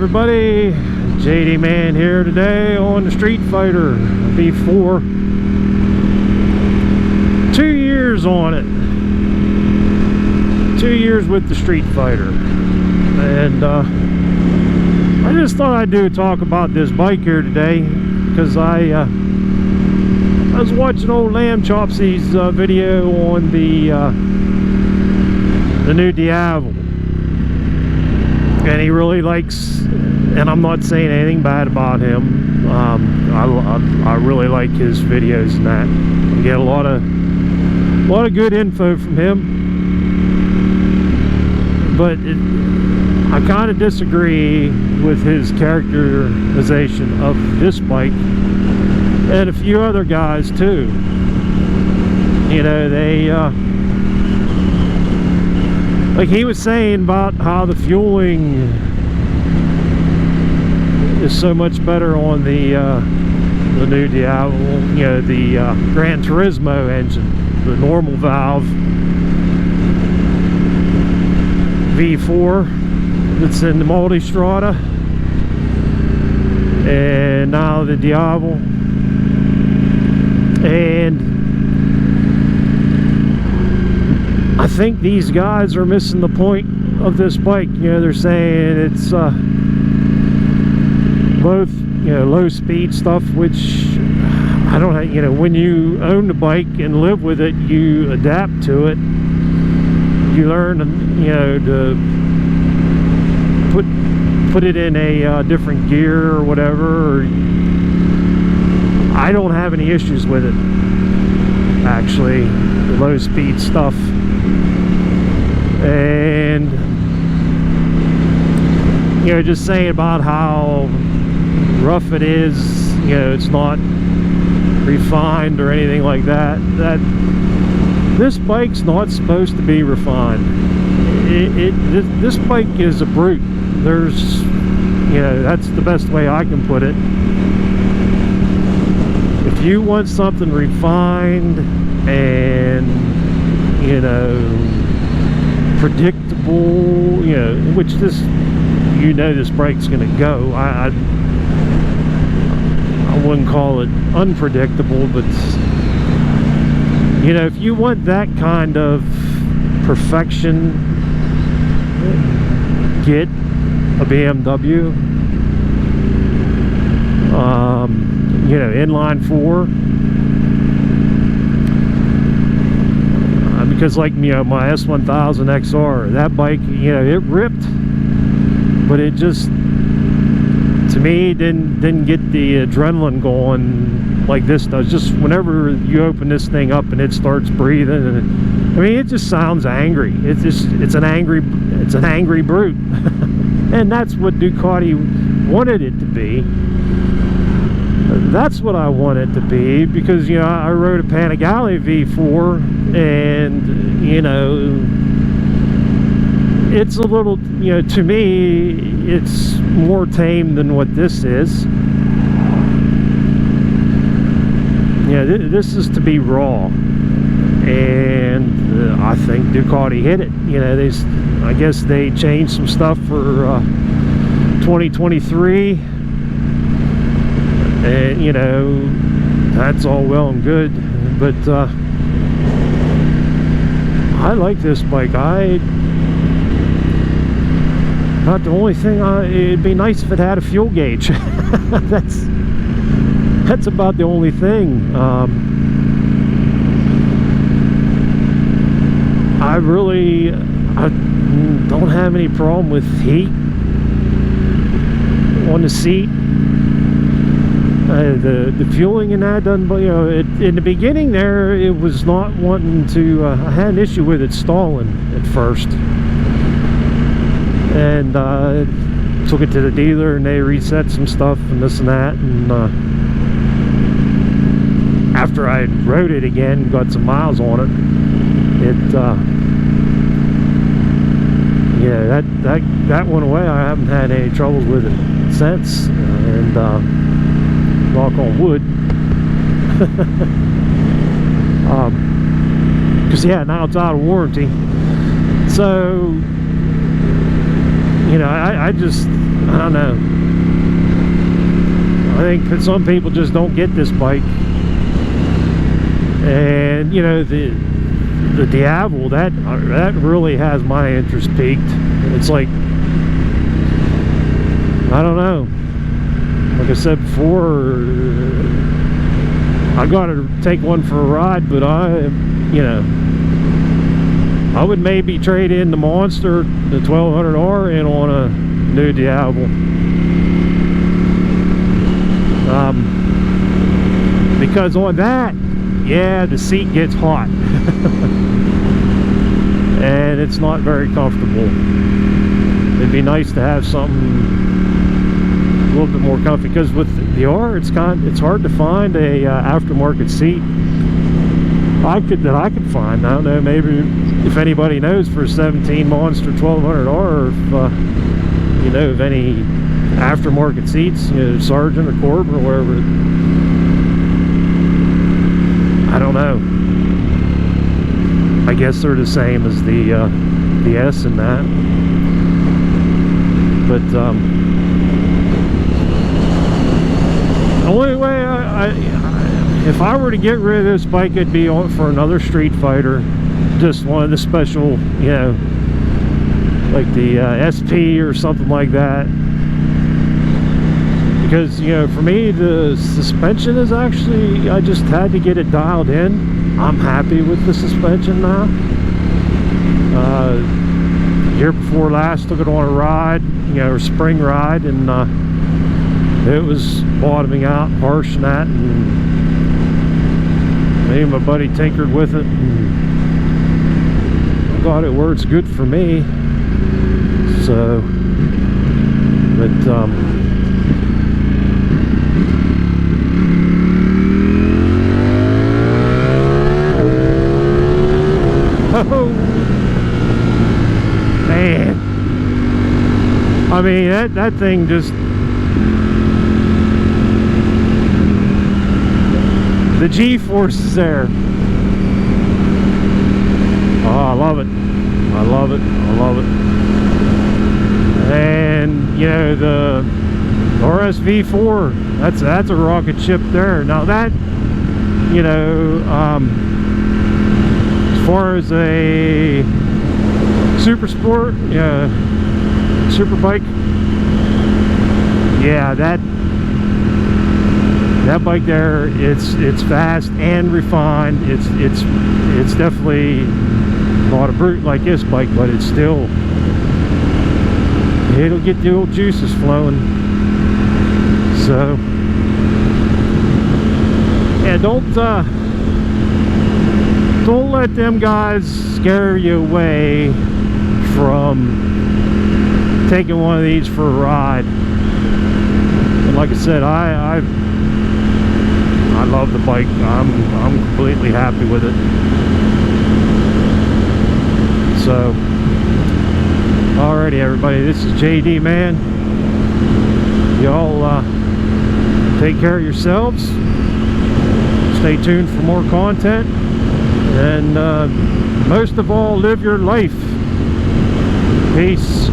everybody, JD Man here today on the Streetfighter V4. 2 years on it. 2 years with the Streetfighter. And I just thought I'd talk about this bike here today because I was watching old Lamb Chopsy's video on the new Diablo. And he really likes, and I'm not saying anything bad about him. I really like his videos and that. You get a lot of good info from him. But I kind of disagree with his characterization of this bike and a few other guys too. You know, they like he was saying about how the fueling is so much better on the new Diablo, you know, the Gran Turismo engine, the normal valve V4 that's in the multi-strata, and now the Diablo. And I think these guys are missing the point of this bike. You know, they're saying it's both, you know, low speed stuff, which I don't, you know, when you own the bike and live with it, you adapt to it. You learn, you know, to put it in a different gear or whatever. Or I don't have any issues with it, actually, the low speed stuff. And you know, just saying about how rough it is, you know, it's not refined or anything like that. That this bike's not supposed to be refined. This bike is a brute. There's, you know, that's the best way I can put it. If you want something refined and, you know, predictable, you know, which this, you know, this bike's gonna go. I wouldn't call it unpredictable, but you know, if you want that kind of perfection, get a BMW. You know, inline 4. Because, like, you know, my S1000 XR, that bike, you know, it ripped, but it just, to me, didn't get the adrenaline going like this does. Just whenever you open this thing up and it starts breathing, and I mean, it just sounds angry. It's an angry brute. And that's what Ducati wanted it to be. That's what I want it to be, because, you know, I rode a Panigale V4, and, you know, it's a little, you know, to me, it's more tame than what this is. Yeah, this is to be raw, and I think Ducati hit it. You know, I guess they changed some stuff for 2023, and, you know, that's all well and good, but I like this bike. Not the only thing, it'd be nice if it had a fuel gauge. That's about the only thing. I don't have any problem with heat on the seat. The fueling in that doesn't, you know, in the beginning there, it was not wanting to, I had an issue with it stalling at first. And took it to the dealer and they reset some stuff and this and that. And after I rode it again, got some miles on it, yeah, that went away. I haven't had any troubles with it since. And knock on wood. Because yeah, now it's out of warranty. So, you know, I I don't know. I think that some people just don't get this bike. And you know, the Diablo, that really has my interest peaked. It's like, I don't know, like I said before, I gotta take one for a ride, but you know, I would maybe trade in the Monster, the 1200R, in on a new Diablo. Because on that, yeah, the seat gets hot. And it's not very comfortable. It'd be nice to have something a little bit more comfy, because with the R, it's hard to find a aftermarket seat that I could find. I don't know, maybe if anybody knows for a 17 Monster 1200R, if you know of any aftermarket seats, you know, Sargent or Corbin or wherever. I don't know. I guess they're the same as the S and that. But the only way if I were to get rid of this bike, it'd be for another Streetfighter, just one of the special, you know, like the SP or something like that. Because, you know, for me, the suspension is actually, I just had to get it dialed in. I'm happy with the suspension now. Year before last, took it on a ride, you know, a spring ride, and it was bottoming out, harsh and that, and me and my buddy tinkered with it, and I got it where it's good for me. So, but oh man, I mean, that thing just, the G-force is there. Oh, I love it. I love it. I love it. And you know, the RSV4, that's a rocket ship there. Now that, you know, as far as a super sport, yeah, super bike, yeah, that bike there, it's fast and refined. It's definitely not a brute like this bike, but it's still, it'll get the old juices flowing. So yeah, don't let them guys scare you away from taking one of these for a ride. And like I said, I love the bike. I'm completely happy with it. So, alrighty everybody, this is JD Man. Y'all take care of yourselves. Stay tuned for more content. And most of all, live your life. Peace.